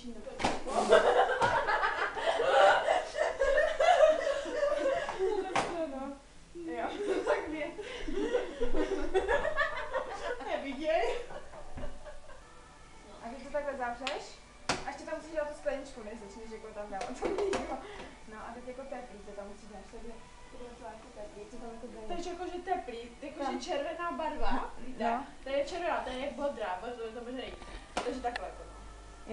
končí. Jo, tak mě. Neviděj. A když to takhle zavřeš, a ještě tam musíš dát tu skleničku, než začneš jako tam dávat to mlíko. No a teď jako teplý, to tam musíš dát, takže to je jako teplý, co tam jako dají. To je jakože teplý, jakože červená barva, víte? No. To je červená, to je jak bodrá, to může nejít. Takže takhle jako no.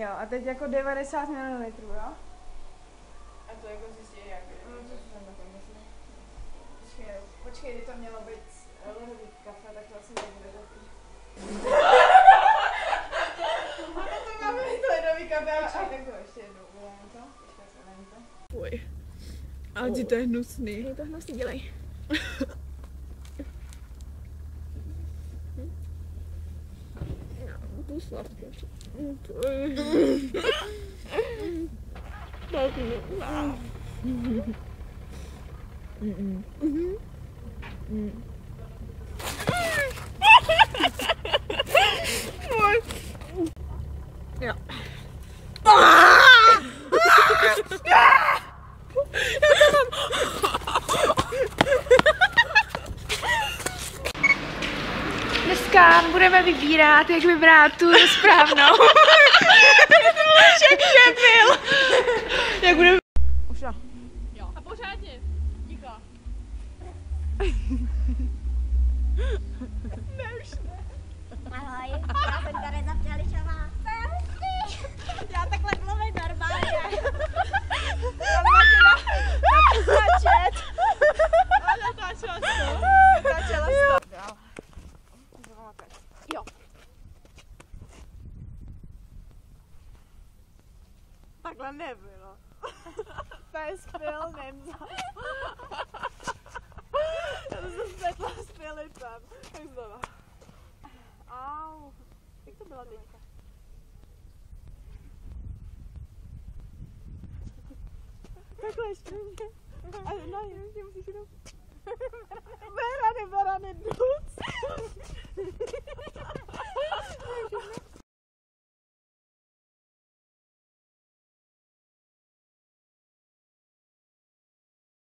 Jo, a teď jako 90 ml, jo? A to jako zjistí jak je. No, to jsem takový myslím. Počkej, kdy to mělo být ledový kafe, tak to asi nebude dobrý. A to máme být ledový kafe, a tak to ještě jednou uděláme to. Počkej, se uděláme to. Uj. Ale ti to je hnusný. Je to hnusný, dělej. Tu sladkou. Tak Ja. dneska budeme vybírat, jak vybrat tu správnou. Jak byl. Jak budeme... Už jo. Jo. A pořádně. Ticho. Ne, už ne. Ahoj, já jsem Tereza Přeličová. To je hustý. Já takhle mluvím normálně. Natáčet. A natáčela to. Natáčela to. Dál. Jo. Takhle nebylo. Pes pil Nemza. Já to jsem svetla s Filipem. Tak znova. Au. Jak to byla teďka? Takhle ještě mě. A no, ještě musíš jenom... Berany, duc.